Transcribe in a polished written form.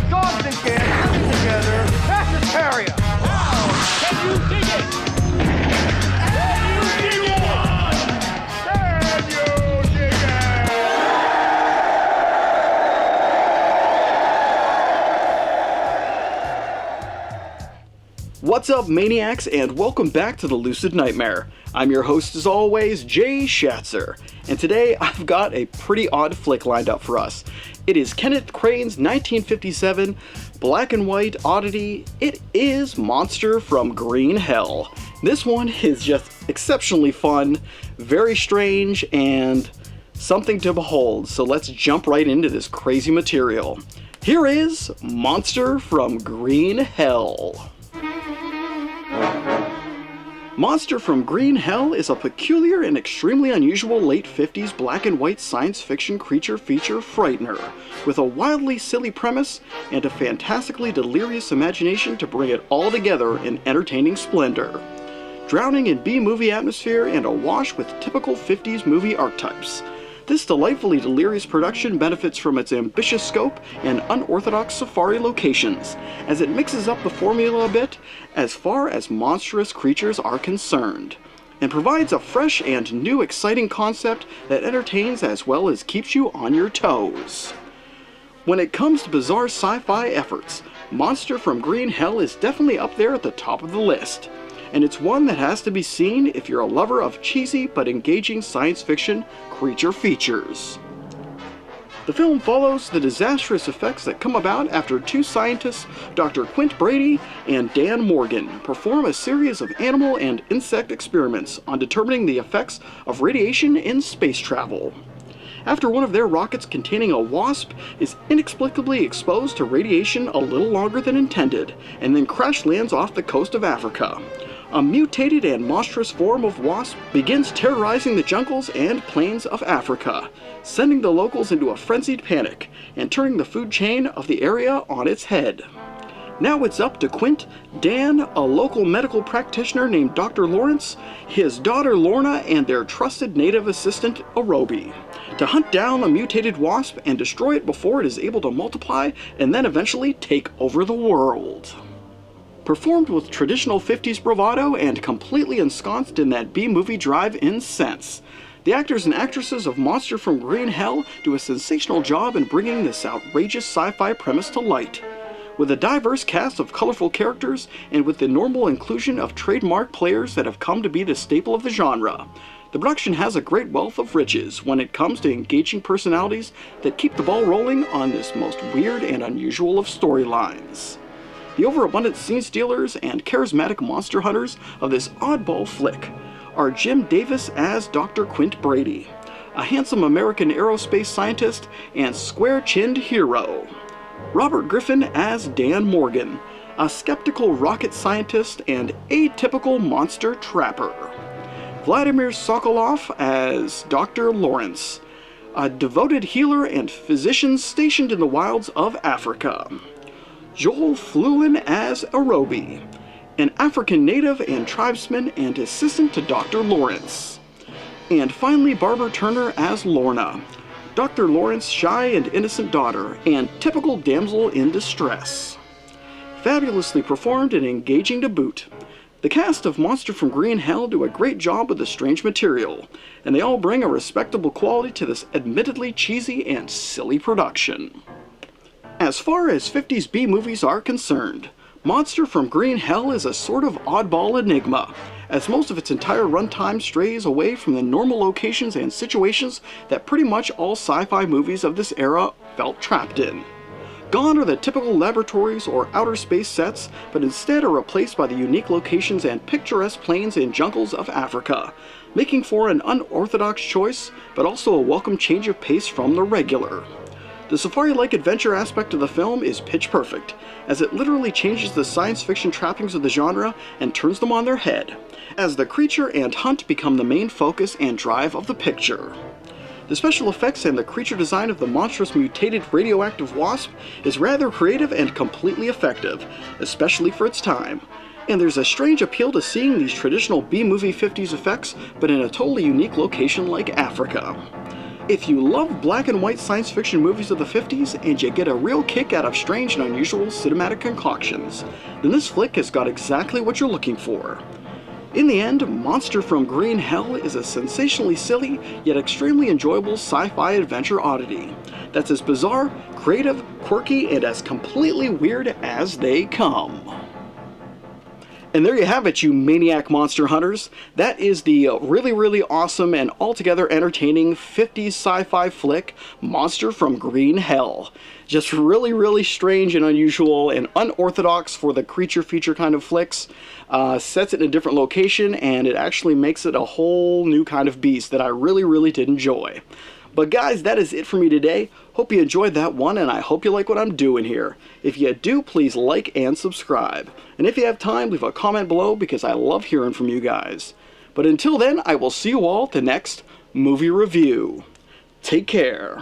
Dogs and cats living together. Vegetarian. Wow! Can you dig it? Can you dig it? Can you dig it? What's up, maniacs, and welcome back to the Lucid Nightmare. I'm your host, as always, Jay Schatzer, and today I've got a pretty odd flick lined up for us. It is Kenneth Crane's 1957 black and white oddity. It is Monster from Green Hell. This one is just exceptionally fun, very strange, and something to behold. So let's jump right into this crazy material. Here is Monster from Green Hell. Monster from Green Hell is a peculiar and extremely unusual late 50s black and white science fiction creature feature frightener, with a wildly silly premise and a fantastically delirious imagination to bring it all together in entertaining splendor. Drowning in B-movie atmosphere and awash with typical 50s movie archetypes, this delightfully delirious production benefits from its ambitious scope and unorthodox safari locations, as it mixes up the formula a bit as far as monstrous creatures are concerned, and provides a fresh and new exciting concept that entertains as well as keeps you on your toes. When it comes to bizarre sci-fi efforts, Monster from Green Hell is definitely up there at the top of the list, and it's one that has to be seen if you're a lover of cheesy but engaging science fiction creature features. The film follows the disastrous effects that come about after two scientists, Dr. Quint Brady and Dan Morgan, perform a series of animal and insect experiments on determining the effects of radiation in space travel. After one of their rockets containing a wasp is inexplicably exposed to radiation a little longer than intended, and then crash lands off the coast of Africa, a mutated and monstrous form of wasp begins terrorizing the jungles and plains of Africa, sending the locals into a frenzied panic and turning the food chain of the area on its head. Now it's up to Quint, Dan, a local medical practitioner named Dr. Lawrence, his daughter Lorna, and their trusted native assistant Arobi, to hunt down the mutated wasp and destroy it before it is able to multiply and then eventually take over the world. Performed with traditional 50s bravado and completely ensconced in that B-movie drive-in sense, the actors and actresses of Monster from Green Hell do a sensational job in bringing this outrageous sci-fi premise to light. With a diverse cast of colorful characters and with the normal inclusion of trademark players that have come to be the staple of the genre, the production has a great wealth of riches when it comes to engaging personalities that keep the ball rolling on this most weird and unusual of storylines. The overabundant scene stealers and charismatic monster hunters of this oddball flick are Jim Davis as Dr. Quint Brady, a handsome American aerospace scientist and square-chinned hero; Robert Griffin as Dan Morgan, a skeptical rocket scientist and atypical monster trapper; Vladimir Sokolov as Dr. Lawrence, a devoted healer and physician stationed in the wilds of Africa; Joel Flulin as Arobi, an African native and tribesman and assistant to Dr. Lawrence; and finally Barbara Turner as Lorna, Dr. Lawrence's shy and innocent daughter and typical damsel in distress. Fabulously performed and engaging to boot, the cast of Monster from Green Hell do a great job with the strange material, and they all bring a respectable quality to this admittedly cheesy and silly production. As far as 50s B-movies are concerned, Monster from Green Hell is a sort of oddball enigma, as most of its entire runtime strays away from the normal locations and situations that pretty much all sci-fi movies of this era felt trapped in. Gone are the typical laboratories or outer space sets, but instead are replaced by the unique locations and picturesque plains and jungles of Africa, making for an unorthodox choice, but also a welcome change of pace from the regular. The safari-like adventure aspect of the film is pitch perfect, as it literally changes the science fiction trappings of the genre and turns them on their head, as the creature and hunt become the main focus and drive of the picture. The special effects and the creature design of the monstrous mutated radioactive wasp is rather creative and completely effective, especially for its time. And there's a strange appeal to seeing these traditional B-movie 50s effects, but in a totally unique location like Africa. If you love black and white science fiction movies of the 50s and you get a real kick out of strange and unusual cinematic concoctions, then this flick has got exactly what you're looking for. In the end, Monster from Green Hell is a sensationally silly, yet extremely enjoyable sci-fi adventure oddity that's as bizarre, creative, quirky, and as completely weird as they come. And there you have it, you maniac monster hunters. That is the really awesome and altogether entertaining 50s sci-fi flick, Monster from Green Hell. Just really strange and unusual and unorthodox for the creature feature kind of flicks. Sets it in a different location, and it actually makes it a whole new kind of beast that I really did enjoy. But guys, that is it for me today. Hope you enjoyed that one, and I hope you like what I'm doing here. If you do, please like and subscribe. And if you have time, leave a comment below because I love hearing from you guys. But until then, I will see you all at the next movie review. Take care.